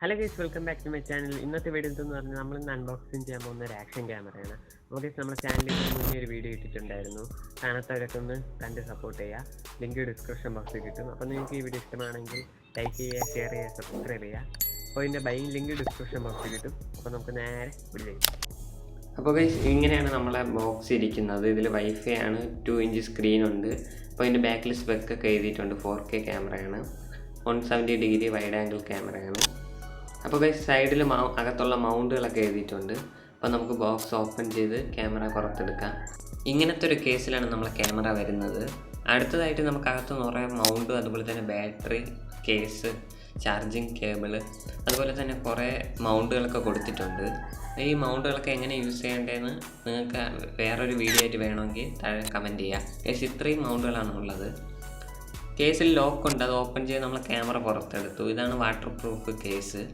Hello guys, welcome back to my channel. ഇന്നത്തെ video എന്തെന്ന് പറഞ്ഞാൽ നമ്മളിന്ന് അൺബോക്സിങ് ചെയ്യാൻ പോകുന്ന ഒരു ആക്ഷൻ ക്യാമറയാണ്. അപ്പോൾ ഗൈസ്, നമ്മുടെ ചാനലിൽ മുന്നേ ഒരു വീഡിയോ ഇട്ടിട്ടുണ്ടായിരുന്നു. കാണാത്തവരൊക്കെ ഒന്ന് കണ്ട് സപ്പോർട്ട് ചെയ്യുക. ലിങ്ക് ഡിസ്ക്രിപ്ഷൻ ബോക്സിൽ കിട്ടും. അപ്പോൾ നിങ്ങൾക്ക് ഈ വീഡിയോ ഇഷ്ടമാണെങ്കിൽ ലൈക്ക് ചെയ്യുക, ഷെയർ ചെയ്യുക, സബ്സ്ക്രൈബ് ചെയ്യുക. അപ്പോൾ ഇതിൻ്റെ ബൈങ് ലിങ്ക് ഡിസ്ക്രിപ്ഷൻ ബോക്സിൽ കിട്ടും. അപ്പോൾ നമുക്ക് നേരെ വീഡിയോ. അപ്പോൾ ഗൈസ്, ഇങ്ങനെയാണ് നമ്മളെ ബോക്സ് ഇരിക്കുന്നത്. ഇതിൽ വൈഫൈ ആണ്, 2 ഇഞ്ച് സ്ക്രീൻ ഉണ്ട്. അപ്പോൾ ഇതിൻ്റെ ബാക്കിൽ സ്പെക്കൊക്കെ എഴുതിയിട്ടുണ്ട്. 4K ക്യാമറയാണ്, 170 ഡിഗ്രി വൈഡ് ആംഗിൾ ക്യാമറയാണ്. അപ്പോൾ ഗൈസ്, സൈഡിൽ അകത്തുള്ള മൗണ്ടുകളൊക്കെ എഴുതിയിട്ടുണ്ട്. അപ്പോൾ നമുക്ക് ബോക്സ് ഓപ്പൺ ചെയ്ത് ക്യാമറ പുറത്തെടുക്കാം. ഇങ്ങനത്തെ ഒരു കേസിലാണ് നമ്മളെ ക്യാമറ വരുന്നത്. അടുത്തതായിട്ട് നമുക്ക് അകത്ത് കുറേ മൗണ്ട്, അതുപോലെ തന്നെ ബാറ്ററി, കേസ്, ചാർജിങ് കേബിള്, അതുപോലെ തന്നെ കുറേ മൗണ്ടുകളൊക്കെ കൊടുത്തിട്ടുണ്ട്. ഈ മൗണ്ടുകളൊക്കെ എങ്ങനെ യൂസ് ചെയ്യേണ്ടതെന്ന് നിങ്ങൾക്ക് വേറൊരു വീഡിയോ ആയിട്ട് വേണമെങ്കിൽ താഴെ കമൻറ്റ് ചെയ്യുക. കേസ് ഇത്രയും മൗണ്ടുകളാണ് ഉള്ളത്. കേസിൽ ലോക്ക് ഉണ്ട്, അത് ഓപ്പൺ ചെയ്ത് നമ്മൾ ക്യാമറ പുറത്തെടുത്തു. ഇതാണ് വാട്ടർ പ്രൂഫ് കേസ്.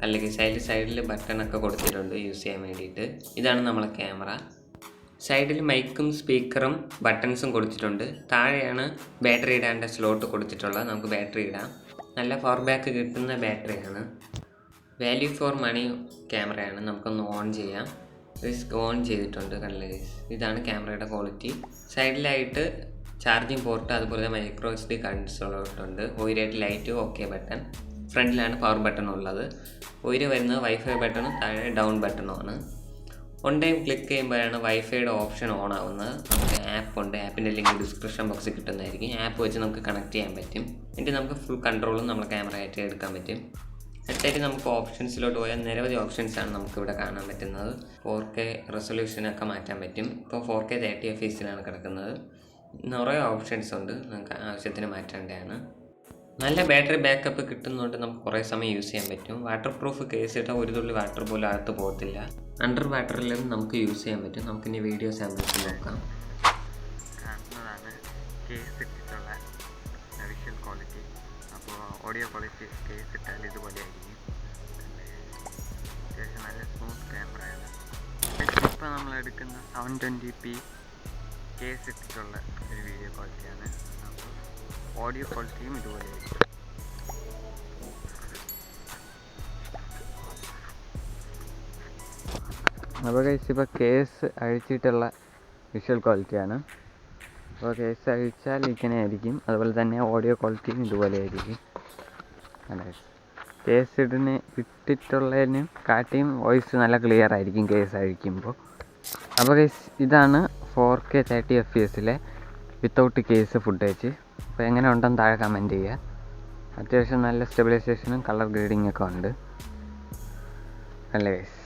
അല്ലെങ്കിൽ സൈഡിൽ ബട്ടണൊക്കെ കൊടുത്തിട്ടുണ്ട് യൂസ് ചെയ്യാൻ വേണ്ടിയിട്ട്. ഇതാണ് നമ്മളെ ക്യാമറ. സൈഡിൽ മൈക്കും സ്പീക്കറും ബട്ടൺസും കൊടുത്തിട്ടുണ്ട്. താഴെയാണ് ബാറ്ററി ഇടാൻ്റെ സ്ലോട്ട് കൊടുത്തിട്ടുള്ളത്. നമുക്ക് ബാറ്ററി ഇടാം. നല്ല പവർ ബാക്ക് കിട്ടുന്ന ബാറ്ററിയാണ്. വാല്യൂ ഫോർ മണി ക്യാമറയാണ്. നമുക്കൊന്ന് ഓൺ ചെയ്യാം. ഓൺ ചെയ്തിട്ടുണ്ട്. കണ്ടില്ലേ, ഇതാണ് ക്യാമറയുടെ ക്വാളിറ്റി. സൈഡിലായിട്ട് ചാർജിങ് പോർട്ട്, അതുപോലെ മൈക്രോ SD കൺസോളുണ്ട്. ഓയിലായിട്ട് ലൈറ്റ്, ഓക്കെ ബട്ടൺ. ഫ്രണ്ടിലാണ് പവർ ബട്ടൺ ഉള്ളത്. ഓയിൽ വരുന്നത് വൈഫൈ ബട്ടണും താഴെ ഡൗൺ ബട്ടണുമാണ്. വൺ ടൈം ക്ലിക്ക് ചെയ്യുമ്പോഴാണ് വൈഫൈയുടെ ഓപ്ഷൻ ഓൺ ആവുന്നത്. നമുക്ക് ആപ്പ് ഉണ്ട്. ആപ്പിൻ്റെ ലിങ്ക് ഡിസ്ക്രിപ്ഷൻ ബോക്സിൽ കിട്ടുന്നതായിരിക്കും. ആപ്പ് വെച്ച് നമുക്ക് കണക്ട് ചെയ്യാൻ പറ്റും. എന്നിട്ട് നമുക്ക് ഫുൾ കൺട്രോളും നമ്മുടെ ക്യാമറയായിട്ട് എടുക്കാൻ പറ്റും. അടുത്തായിട്ട് നമുക്ക് ഓപ്ഷൻസിലോട്ട് പോയാൽ നിരവധി ഓപ്ഷൻസാണ് നമുക്കിവിടെ കാണാൻ പറ്റുന്നത്. 4K റെസൊല്യൂഷനൊക്കെ മാറ്റാൻ പറ്റും. ഇപ്പോൾ 4K 30 FPS കിടക്കുന്നത്. നിറയെ ഓപ്ഷൻസ് ഉണ്ട്, നമുക്ക് ആവശ്യത്തിന് മാറ്റേണ്ടതാണ്. നല്ല ബാറ്ററി ബാക്കപ്പ് കിട്ടുന്നതുകൊണ്ട് നമുക്ക് കുറേ സമയം യൂസ് ചെയ്യാൻ പറ്റും. വാട്ടർ പ്രൂഫ് കേസ് ഇട്ടാൽ ഒരു തുള്ളി വാട്ടർ പോലും അകത്ത് പോകത്തില്ല. അണ്ടർ വാട്ടറിലും നമുക്ക് യൂസ് ചെയ്യാൻ പറ്റും. നമുക്കിനി വീഡിയോ സാമ്പിൾസ് നോക്കാം. കാണുന്നതാണ് കേസ് ഇട്ടിട്ടുള്ള വിഷ്വൽ ക്വാളിറ്റി. അപ്പോൾ ഓഡിയോ ക്വാളിറ്റി കേസ് ഇട്ടാൽ ഇതുപോലെ ആയിരിക്കും. അത്യാവശ്യം നല്ല സ്മൂത്ത് ക്യാമറയാണ്. ഇപ്പോൾ നമ്മൾ എടുക്കുന്ന 720p കേസ് ഇട്ടിട്ടുള്ള ഒരു വീഡിയോ ക്വാളിറ്റിയാണ്. അപ്പോൾ ഓഡിയോ ക്വാളിറ്റിയും ഇതുപോലെ ആയിരിക്കും. അപ്പോൾ കേസ് ഇപ്പോൾ കേസ് അഴിച്ചിട്ടുള്ള വിഷ്വൽ ക്വാളിറ്റിയാണ്. അപ്പോൾ കേസ് അഴിച്ചാൽ ഇങ്ങനെ ആയിരിക്കും. അതുപോലെ തന്നെ ഓഡിയോ ക്വാളിറ്റിയും ഇതുപോലെ ആയിരിക്കും. കേസ് ഇട്ടിട്ടുള്ളതിനും കാട്ടിയും വോയിസ് നല്ല ക്ലിയർ ആയിരിക്കും കേസ് അഴിക്കുമ്പോൾ. അപ്പോൾ കേസ് ഇതാണ് 4K 30 FPS without case footage. അപ്പോൾ എങ്ങനെ ഉണ്ടെന്ന് താഴെ കമൻറ്റ് ചെയ്യുക. അത്യാവശ്യം നല്ല സ്റ്റെബിലൈസേഷനും കളർ ഗ്രേഡിംഗ് ഒക്കെ ഉണ്ട്. അല്ലേ ഗൈസ്?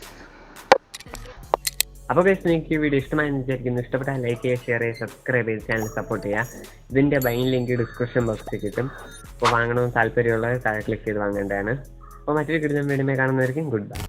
അപ്പോൾ ഗൈസ്, നിങ്ങൾക്ക് ഈ വീഡിയോ ഇഷ്ടമായെന്ന് വിചാരിക്കുന്നു. ഇഷ്ടപ്പെട്ടാൽ ലൈക്ക് ചെയ്യുക, ഷെയർ ചെയ്യുക, സബ്സ്ക്രൈബ് ചെയ്ത് ചാനൽ സപ്പോർട്ട് ചെയ്യുക. ഇതിൻ്റെ ബൈങ് ലിങ്ക് ഡിസ്ക്രിപ്ഷൻ ബോക്സിൽ കിട്ടും. അപ്പോൾ വാങ്ങണമെന്ന് താല്പര്യമുള്ളത് താഴെ ക്ലിക്ക് ചെയ്ത് വാങ്ങേണ്ടതാണ്. അപ്പോൾ മറ്റൊരു കിട്ടുന്ന വീഡിയോ കാണുന്നവരിക്കും ഗുഡ് ബൈ.